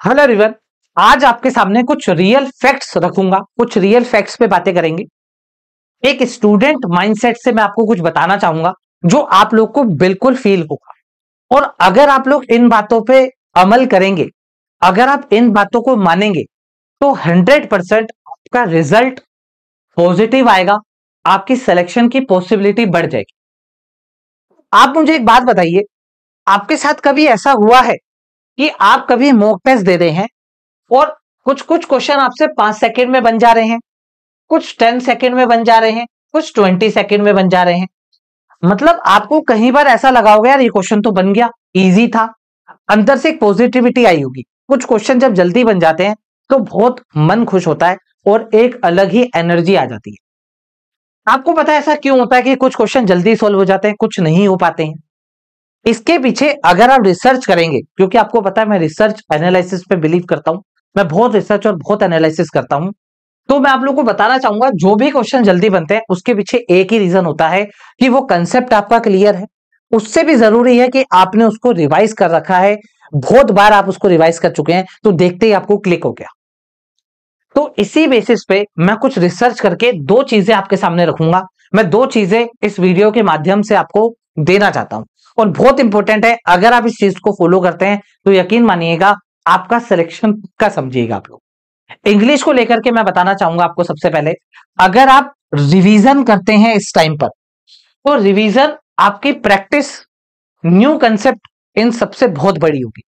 Hello everyone. आज आपके सामने कुछ रियल फैक्ट्स रखूंगा, कुछ रियल फैक्ट्स पे बातें करेंगे। एक स्टूडेंट माइंडसेट से मैं आपको कुछ बताना चाहूंगा जो आप लोग को बिल्कुल फील होगा। और अगर आप लोग इन बातों पे अमल करेंगे, अगर आप इन बातों को मानेंगे तो 100% आपका रिजल्ट पॉजिटिव आएगा, आपकी सिलेक्शन की पॉसिबिलिटी बढ़ जाएगी। आप मुझे एक बात बताइए, आपके साथ कभी ऐसा हुआ है कि आप कभी मॉक टेस्ट दे रहे हैं और कुछ कुछ क्वेश्चन आपसे 5 सेकंड में बन जा रहे हैं, कुछ 10 सेकंड में बन जा रहे हैं, कुछ 20 सेकंड में बन जा रहे हैं। मतलब आपको कहीं बार ऐसा लगा होगा यार ये क्वेश्चन तो बन गया, इजी था, अंदर से एक पॉजिटिविटी आई होगी। कुछ क्वेश्चन जब जल्दी बन जाते हैं तो बहुत मन खुश होता है और एक अलग ही एनर्जी आ जाती है। आपको पता है ऐसा क्यों होता है कि कुछ क्वेश्चन जल्दी सॉल्व हो जाते हैं, कुछ नहीं हो पाते हैं? इसके पीछे अगर आप रिसर्च करेंगे, क्योंकि आपको पता है मैं रिसर्च एनालिसिस पे बिलीव करता हूं, मैं बहुत रिसर्च और बहुत एनालिसिस करता हूं, तो मैं आप लोगों को बताना चाहूंगा जो भी क्वेश्चन जल्दी बनते हैं उसके पीछे एक ही रीजन होता है कि वो कंसेप्ट आपका क्लियर है। उससे भी जरूरी है कि आपने उसको रिवाइज कर रखा है, बहुत बार आप उसको रिवाइज कर चुके हैं, तो देखते ही आपको क्लिक हो गया। तो इसी बेसिस पे मैं कुछ रिसर्च करके दो चीजें आपके सामने रखूंगा। मैं दो चीजें इस वीडियो के माध्यम से आपको देना चाहता हूं और बहुत इंपॉर्टेंट है। अगर आप इस चीज को फॉलो करते हैं तो यकीन मानिएगा आपका सिलेक्शन का समझिएगा। आप लोग इंग्लिश को लेकर के मैं बताना चाहूंगा आपको, सबसे पहले अगर आप रिवीजन करते हैं इस टाइम पर, तो रिवीजन आपकी प्रैक्टिस न्यू कंसेप्ट इन सबसे बहुत बड़ी होगी।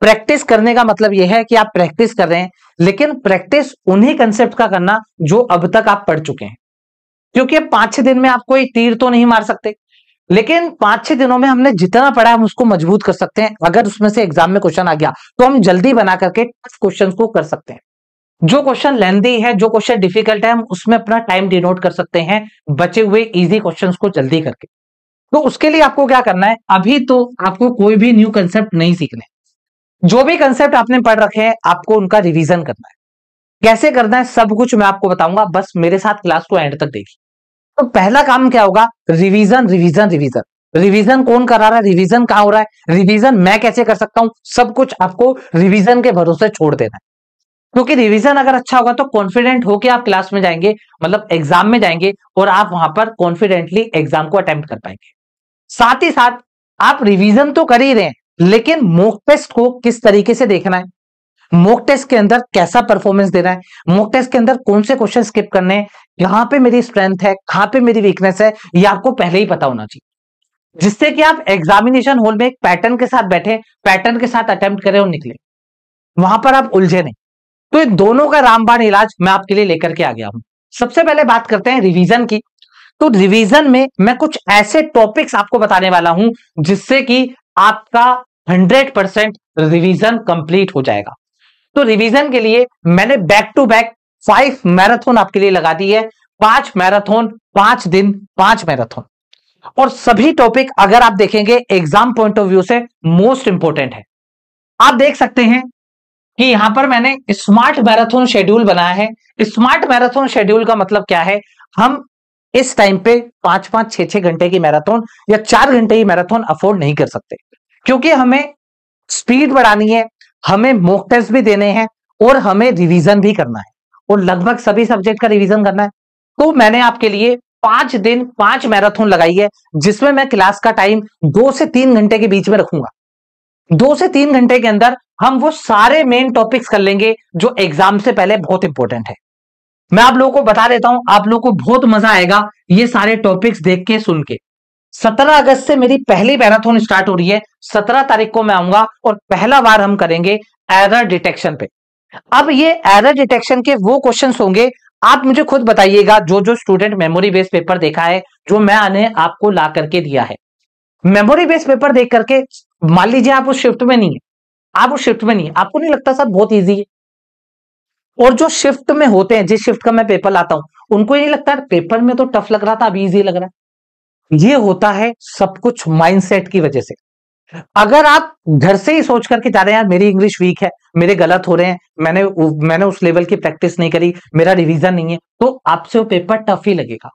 प्रैक्टिस करने का मतलब यह है कि आप प्रैक्टिस कर रहे हैं, लेकिन प्रैक्टिस उन्हीं कंसेप्ट का करना जो अब तक आप पढ़ चुके हैं। क्योंकि अब 5-6 दिन में आप कोई तीर तो नहीं मार सकते, लेकिन 5-6 दिनों में हमने जितना पढ़ा हम उसको मजबूत कर सकते हैं। अगर उसमें से एग्जाम में क्वेश्चन आ गया तो हम जल्दी बना करके टफ क्वेश्चन को कर सकते हैं। जो क्वेश्चन लेंथी है, जो क्वेश्चन डिफिकल्ट है, हम उसमें अपना टाइम डिनोट कर सकते हैं बचे हुए इजी क्वेश्चंस को जल्दी करके। तो उसके लिए आपको क्या करना है, अभी तो आपको कोई भी न्यू कंसेप्ट नहीं सीखने, जो भी कंसेप्ट आपने पढ़ रखे हैं आपको उनका रिवीजन करना है। कैसे करना है सब कुछ मैं आपको बताऊंगा, बस मेरे साथ क्लास को एंड तक देखिए। तो पहला काम क्या होगा, रिवीजन रिवीजन रिवीजन। रिवीजन कौन करा रहा है, रिवीजन कहां हो रहा है, रिवीजन मैं कैसे कर सकता हूं, सब कुछ आपको रिवीजन के भरोसे छोड़ देना है। क्योंकि रिवीजन अगर अच्छा होगा तो कॉन्फिडेंट होकर आप क्लास में जाएंगे, मतलब एग्जाम में जाएंगे और आप वहां पर कॉन्फिडेंटली एग्जाम को अटेम्प्ट कर पाएंगे। साथ ही साथ आप रिवीजन तो कर ही रहे हैं, लेकिन मॉक टेस्ट को किस तरीके से देखना है, मॉक टेस्ट के अंदर कैसा परफॉर्मेंस देना है, मॉक टेस्ट के अंदर कौन से क्वेश्चन स्किप करने हैं, कहां पे मेरी स्ट्रेंथ है, कहां पे मेरी वीकनेस है, ये आपको पहले ही पता होना चाहिए। जिससे कि आप एग्जामिनेशन हॉल में एक पैटर्न के साथ बैठे, पैटर्न के साथ अटेम्प्ट करें और निकले, वहां पर आप उलझे नहीं। तो इन दोनों का रामबाण इलाज मैं आपके लिए लेकर के आ गया हूं। सबसे पहले बात करते हैं रिवीजन की। तो रिवीजन में मैं कुछ ऐसे टॉपिक्स आपको बताने वाला हूं जिससे कि आपका 100% रिवीजन कंप्लीट हो जाएगा। तो रिवीजन के लिए मैंने बैक टू बैक 5 मैराथन आपके लिए लगा दी है। 5 मैराथन, 5 दिन, 5 मैराथन। और सभी टॉपिक अगर आप देखेंगे एग्जाम पॉइंट ऑफ व्यू से मोस्ट इंपोर्टेंट है। आप देख सकते हैं कि यहां पर मैंने स्मार्ट मैराथन शेड्यूल बनाया है। स्मार्ट मैराथन शेड्यूल का मतलब क्या है, हम इस टाइम पे 5-5, 6-6 घंटे की मैराथन या 4 घंटे की मैराथन अफोर्ड नहीं कर सकते, क्योंकि हमें स्पीड बढ़ानी है, हमें मॉक टेस्ट भी देने हैं और हमें रिवीजन भी करना है और लगभग सभी सब्जेक्ट का रिवीजन करना है। तो मैंने आपके लिए 5 दिन 5 मैराथन लगाई है, जिसमें मैं क्लास का टाइम 2 से 3 घंटे के बीच में रखूंगा। 2 से 3 घंटे के अंदर हम वो सारे मेन टॉपिक्स कर लेंगे जो एग्जाम से पहले बहुत इंपॉर्टेंट है। मैं आप लोगों को बता देता हूं, आप लोगों को बहुत मजा आएगा ये सारे टॉपिक्स देख के सुन के। 17 अगस्त से मेरी पहली मैराथन स्टार्ट हो रही है। 17 तारीख को मैं आऊंगा और पहला बार हम करेंगे एरर डिटेक्शन पे। अब ये एरर डिटेक्शन के वो क्वेश्चंस होंगे, आप मुझे खुद बताइएगा जो जो स्टूडेंट मेमोरी बेस्ड पेपर देखा है, जो मैंने आपको ला करके दिया है। मेमोरी बेस्ड पेपर देख करके मान लीजिए आप उस शिफ्ट में नहीं है, आप उस शिफ्ट में नहीं है, आपको नहीं लगता सर बहुत इजी है? और जो शिफ्ट में होते हैं, जिस शिफ्ट का मैं पेपर लाता हूं, उनको ये नहीं लगता पेपर में तो टफ लग रहा था अभी इजी लग रहा है। ये होता है सब कुछ माइंडसेट की वजह से। अगर आप घर से ही सोच करके जा रहे हैं यार मेरी इंग्लिश वीक है, मेरे गलत हो रहे हैं, मैंने उस लेवल की प्रैक्टिस नहीं करी, मेरा रिवीजन नहीं है, तो आपसे वो पेपर टफ ही लगेगा।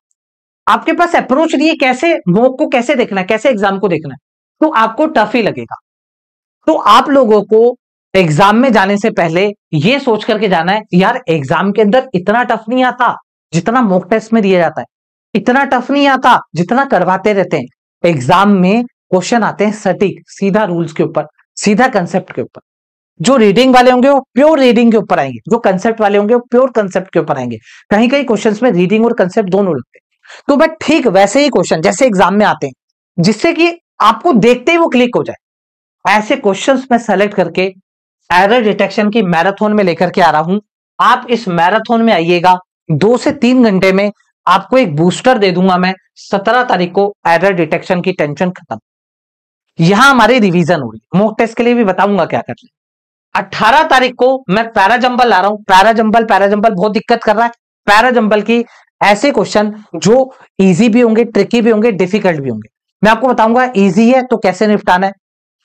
आपके पास अप्रोच नहीं है कैसे मॉक को कैसे देखना है, कैसे एग्जाम को देखना है, तो आपको टफ ही लगेगा। तो आप लोगों को एग्जाम में जाने से पहले ये सोच करके जाना है यार एग्जाम के अंदर इतना टफ नहीं आता जितना मॉक टेस्ट में दिया जाता है, इतना टफ नहीं आता जितना करवाते रहते हैं। एग्जाम में क्वेश्चन आते हैं सटीक, सीधा रूल्स के ऊपर, सीधा कंसेप्ट के ऊपर। जो रीडिंग वाले होंगे वो प्योर रीडिंग के ऊपर आएंगे, जो कंसेप्ट वाले होंगे वो प्योर कंसेप्ट के ऊपर आएंगे। कहीं कहीं क्वेश्चंस में रीडिंग और कंसेप्ट दोनों लगते हैं। तो मैं ठीक वैसे ही क्वेश्चन जैसे एग्जाम में आते हैं जिससे कि आपको देखते ही वो क्लिक हो जाए, ऐसे क्वेश्चंस मैं सेलेक्ट करके एरर डिटेक्शन की मैराथन में लेकर के आ रहा हूं। आप इस मैराथन में आइएगा, 2 से 3 घंटे में आपको एक बूस्टर दे दूंगा मैं। 17 तारीख को एरर डिटेक्शन की टेंशन खत्म। यहां हमारी रिवीजन होगी, मॉक टेस्ट के लिए भी बताऊंगा क्या करना है। 18 तारीख को मैं पैराजंबल ला रहा हूं। पैराजंबल बहुत दिक्कत कर रहा है। पैराजंबल की ऐसे क्वेश्चन जो इजी भी होंगे, ट्रिकी भी होंगे, डिफिकल्ट भी होंगे। मैं आपको बताऊंगा इजी है तो कैसे निपटाना है,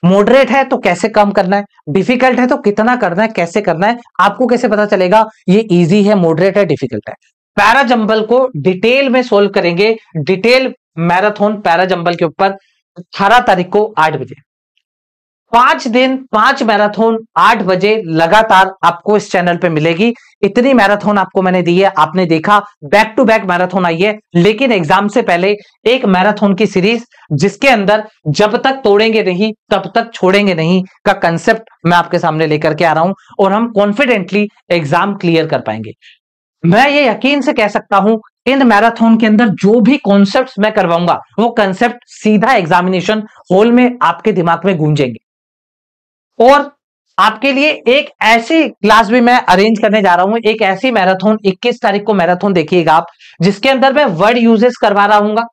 मॉडरेट है तो कैसे कम करना है, डिफिकल्ट है तो कितना करना है, कैसे करना है। आपको कैसे पता चलेगा ये इजी है, मॉडरेट है, डिफिकल्ट है। पैराजंबल को डिटेल में सोल्व करेंगे, डिटेल मैराथन पैराजंबल के ऊपर 18 तारीख को 8 बजे। 5 दिन 5 मैराथन 8 बजे लगातार आपको इस चैनल पे मिलेगी। इतनी मैराथन आपको मैंने दी है, आपने देखा बैक टू बैक मैराथन आई है। लेकिन एग्जाम से पहले एक मैराथन की सीरीज जिसके अंदर जब तक तोड़ेंगे नहीं तब तक छोड़ेंगे नहीं का कंसेप्ट मैं आपके सामने लेकर के आ रहा हूं और हम कॉन्फिडेंटली एग्जाम क्लियर कर पाएंगे। मैं ये यकीन से कह सकता हूं इन मैराथन के अंदर जो भी कॉन्सेप्ट्स मैं करवाऊंगा वो कॉन्सेप्ट सीधा एग्जामिनेशन हॉल में आपके दिमाग में गूंजेंगे। और आपके लिए एक ऐसी क्लास भी मैं अरेंज करने जा रहा हूं, एक ऐसी मैराथन 21 तारीख को मैराथन देखिएगा आप, जिसके अंदर मैं वर्ड यूजेस करवा रहा हूंगा,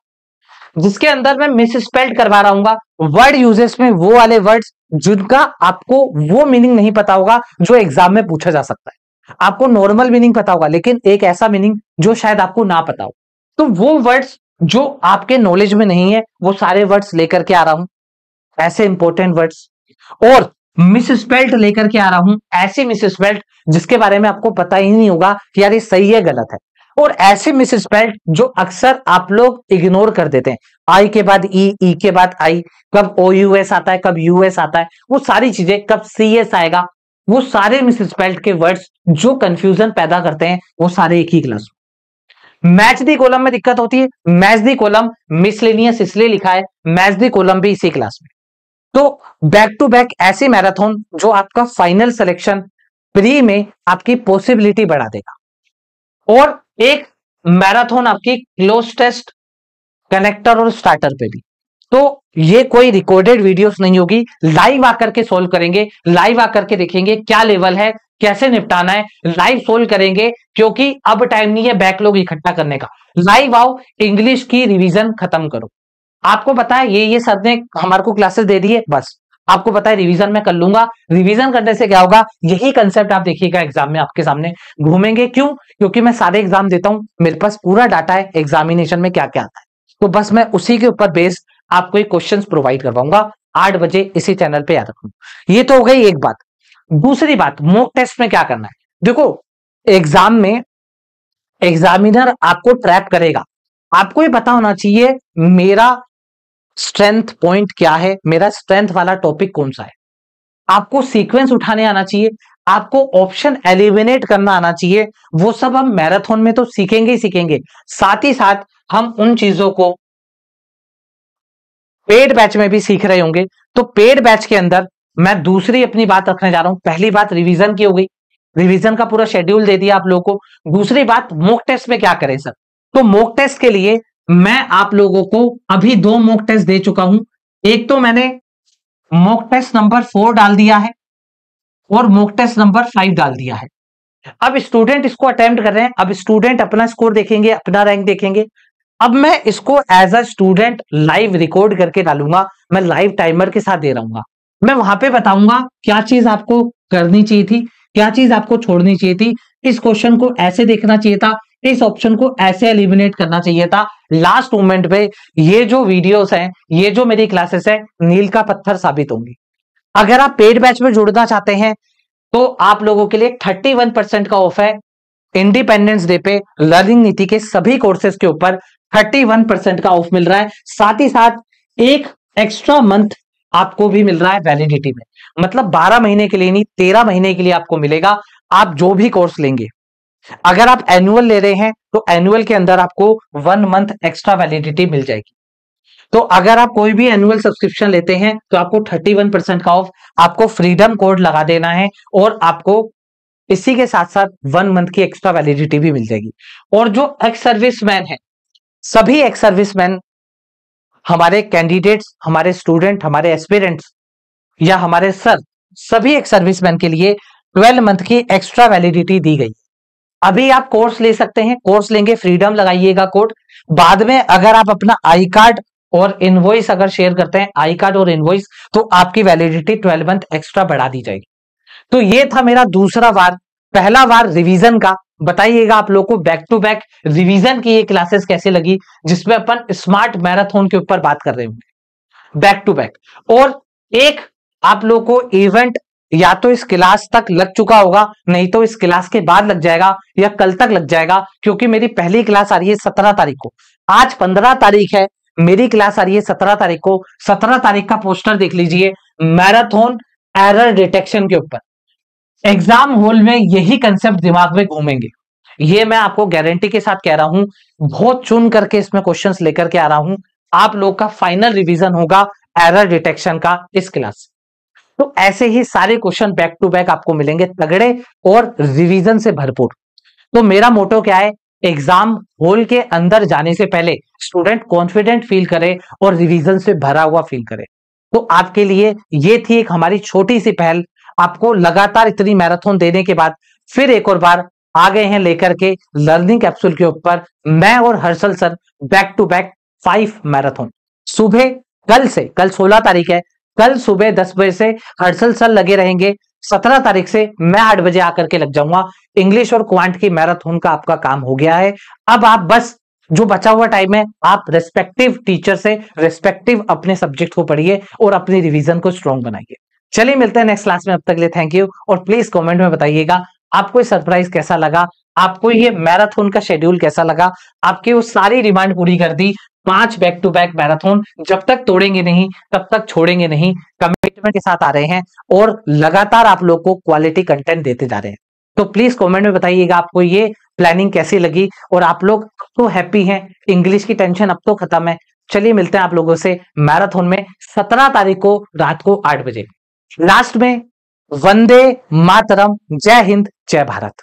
जिसके अंदर मैं मिस स्पेल्ड करवा रहा हूंगा। वर्ड यूजेस में वो वाले वर्ड्स जिनका आपको वो मीनिंग नहीं पता होगा जो एग्जाम में पूछा जा सकता है। आपको नॉर्मल मीनिंग पता होगा लेकिन एक ऐसा मीनिंग जो शायद आपको ना पता हो, तो वो वर्ड्स जो आपके नॉलेज में नहीं है वो सारे वर्ड्स लेकर के आ रहा हूं, ऐसे इंपॉर्टेंट वर्ड्स। और मिस स्पेल्ट लेकर के आ रहा हूं, ऐसी मिस स्पेल्ट जिसके बारे में आपको पता ही नहीं होगा कि यार ये सही है गलत है। और ऐसे मिस स्पेल्ट जो अक्सर आप लोग इग्नोर कर देते हैं, आई के बाद ई के बाद आई, कब ओ यूएस आता है, कब यूएस आता है, वो सारी चीजें, कब सी एस आएगा, वो सारे मिस स्पेल्ट के वर्ड्स जो कंफ्यूजन पैदा करते हैं वो सारे एक ही क्लास में। मैच दी कॉलम में दिक्कत होती है, मैच दी कॉलम मिसलेनियस इसलिए लिखा है, मैच दी कॉलम भी इसी क्लास में। तो बैक टू बैक ऐसी मैराथन जो आपका फाइनल सिलेक्शन प्री में आपकी पॉसिबिलिटी बढ़ा देगा। और एक मैराथन आपकी क्लोज टेस्ट, कनेक्टर और स्टार्टर पे भी। तो ये कोई रिकॉर्डेड वीडियोस नहीं होगी, लाइव आकर के सोल्व करेंगे, लाइव आकर के देखेंगे क्या लेवल है, कैसे निपटाना है, लाइव सोल्व करेंगे। क्योंकि अब टाइम नहीं है बैकलॉग इकट्ठा करने का। लाइव आओ, इंग्लिश की रिवीजन खत्म करो। आपको पता है ये सर ने हमारे को क्लासेस दे दी है, बस आपको पता है रिवीजन मैं कर लूंगा। रिवीजन करने से क्या होगा, यही कंसेप्ट आप देखिएगा एग्जाम में आपके सामने घूमेंगे। क्यों? क्योंकि मैं सारे एग्जाम देता हूं, मेरे पास पूरा डाटा है एग्जामिनेशन में क्या क्या आता है। तो बस मैं उसी के ऊपर बेस्ड आपको एक क्वेश्चंस प्रोवाइड करवाऊंगा 8 बजे इसी चैनल पे, याद रखूंगा। ये तो हो गई एक बात। दूसरी बात, मॉक टेस्ट में क्या करना है। देखो एग्जाम में एग्जामिनर आपको ट्रैप करेगा, आपको ये पता होना चाहिए मेरा स्ट्रेंथ पॉइंट क्या है, मेरा स्ट्रेंथ वाला टॉपिक कौन सा है। आपको सीक्वेंस उठाने आना चाहिए, आपको ऑप्शन एलिमिनेट करना आना चाहिए। वो सब हम मैराथन में तो सीखेंगे ही सीखेंगे, साथ ही साथ हम उन चीजों को पेड बैच में भी सीख रहे होंगे। तो पेड बैच के अंदर मैं दूसरी अपनी बात रखने जा रहा हूं। पहली बात रिवीजन की हो गई, रिवीजन का पूरा शेड्यूल दे दिया आप लोगों को। दूसरी बात मॉक टेस्ट में क्या करें सर। तो मॉक टेस्ट के लिए मैं आप लोगों को अभी 2 मॉक टेस्ट दे चुका हूं। एक तो मैंने मॉक टेस्ट नंबर 4 डाल दिया है और मॉक टेस्ट नंबर 5 डाल दिया है। अब स्टूडेंट इसको अटेम्प्ट कर रहे हैं, अब स्टूडेंट अपना स्कोर देखेंगे, अपना रैंक देखेंगे। अब मैं इसको as a student live record करके डालूंगा, मैं लाइव टाइमर के साथ दे रहूंगा। मैं वहां पे बताऊंगा क्या चीज आपको करनी चाहिए थी, क्या चीज आपको छोड़नी चाहिए थी, इस क्वेश्चन को ऐसे देखना चाहिए था, इस ऑप्शन को ऐसे एलिमिनेट करना चाहिए था। लास्ट मोमेंट पे ये जो वीडियोस हैं, ये जो मेरी क्लासेस है, नील का पत्थर साबित होंगी। अगर आप पेड बैच में जुड़ना चाहते हैं तो आप लोगों के लिए 31% का ऑफ है। इंडिपेंडेंस डे पे लर्निंग नीति के सभी कोर्सेज के ऊपर 31% का ऑफ मिल रहा है। साथ ही साथ एक एक्स्ट्रा मंथ आपको भी मिल रहा है वैलिडिटी में, मतलब 12 महीने के लिए नहीं 13 महीने के लिए आपको मिलेगा, आप जो भी कोर्स लेंगे। अगर आप एनुअल ले रहे हैं तो एनुअल के अंदर आपको 1 मंथ एक्स्ट्रा वैलिडिटी मिल जाएगी। तो अगर आप कोई भी एनुअल सब्सक्रिप्शन लेते हैं तो आपको 31% का ऑफ, आपको फ्रीडम कोड लगा देना है और आपको इसी के साथ साथ 1 मंथ की एक्स्ट्रा वैलिडिटी भी मिल जाएगी। और जो एक्स सर्विसमैन है, सभी एक्स सर्विसमैन, हमारे कैंडिडेट्स, हमारे स्टूडेंट, हमारे एस्पिरेंट्स या हमारे सर, सभी एक्स सर्विसमैन के लिए 12 मंथ की एक्स्ट्रा वैलिडिटी दी गई। अभी आप कोर्स ले सकते हैं, कोर्स लेंगे, फ्रीडम लगाइएगा कोड, बाद में अगर आप अपना आई कार्ड और इनवॉइस अगर शेयर करते हैं, आई कार्ड और इनवॉइस, तो आपकी वैलिडिटी 12 मंथ एक्स्ट्रा बढ़ा दी जाएगी। तो ये था मेरा दूसरा वार। पहला वार रिवीजन का, बताइएगा आप लोगों को बैक टू बैक रिवीजन की ये क्लासेस कैसे लगी, जिसमें अपन स्मार्ट मैराथन के ऊपर बात कर रहे होंगे बैक टू बैक। और एक आप लोगों को इवेंट या तो इस क्लास तक लग चुका होगा, नहीं तो इस क्लास के बाद लग जाएगा या कल तक लग जाएगा, क्योंकि मेरी पहली क्लास आ रही है 17 तारीख को। आज 15 तारीख है, मेरी क्लास आ रही है 17 तारीख को। 17 तारीख का पोस्टर देख लीजिए, मैराथन एरर डिटेक्शन के ऊपर। एग्जाम हॉल में यही कंसेप्ट दिमाग में घूमेंगे, ये मैं आपको गारंटी के साथ कह रहा हूं। बहुत चुन करके इसमें क्वेश्चंस लेकर के आ रहा हूं। आप लोग का फाइनल रिवीजन होगा एरर डिटेक्शन का इस क्लास। तो ऐसे ही सारे क्वेश्चन बैक टू बैक आपको मिलेंगे, तगड़े और रिवीजन से भरपूर। तो मेरा मोटो क्या है, एग्जाम हॉल के अंदर जाने से पहले स्टूडेंट कॉन्फिडेंट फील करे और रिवीजन से भरा हुआ फील करे। तो आपके लिए ये थी एक हमारी छोटी सी पहल। आपको लगातार इतनी मैराथन देने के बाद फिर एक और बार आ गए हैं लेकर के लर्निंग कैप्सूल के ऊपर, मैं और Harshal sir, back to back 5 marathon. सुबह कल से, कल 16 तारीख है, कल सुबह 10 बजे से हर्षल सर लगे रहेंगे। 17 तारीख से मैं 8 बजे आकर के लग जाऊंगा। इंग्लिश और क्वांट की मैराथन का आपका काम हो गया है। अब आप बस जो बचा हुआ टाइम है, आप रेस्पेक्टिव टीचर से रेस्पेक्टिव अपने सब्जेक्ट को पढ़िए और अपनी रिवीजन को स्ट्रॉन्ग बनाइए। चलिए मिलते हैं नेक्स्ट क्लास में, अब तक के लिए थैंक यू। और प्लीज कमेंट में बताइएगा आपको ये सरप्राइज कैसा लगा, आपको ये मैराथन का शेड्यूल कैसा लगा। आपकी वो सारी डिमांड पूरी कर दी, 5 बैक टू बैक मैराथन, जब तक तोड़ेंगे नहीं तब तक छोड़ेंगे नहीं, कमिटमेंट के साथ आ रहे हैं और लगातार आप लोग को क्वालिटी कंटेंट देते जा रहे हैं। तो प्लीज कमेंट में बताइएगा आपको ये प्लानिंग कैसी लगी और आप लोग तो हैप्पी हैं, इंग्लिश की टेंशन अब तो खत्म है। चलिए मिलते हैं आप लोगों से मैराथन में 17 तारीख को रात को 8 बजे। लास्ट में वंदे मातरम, जय हिंद, जय भारत।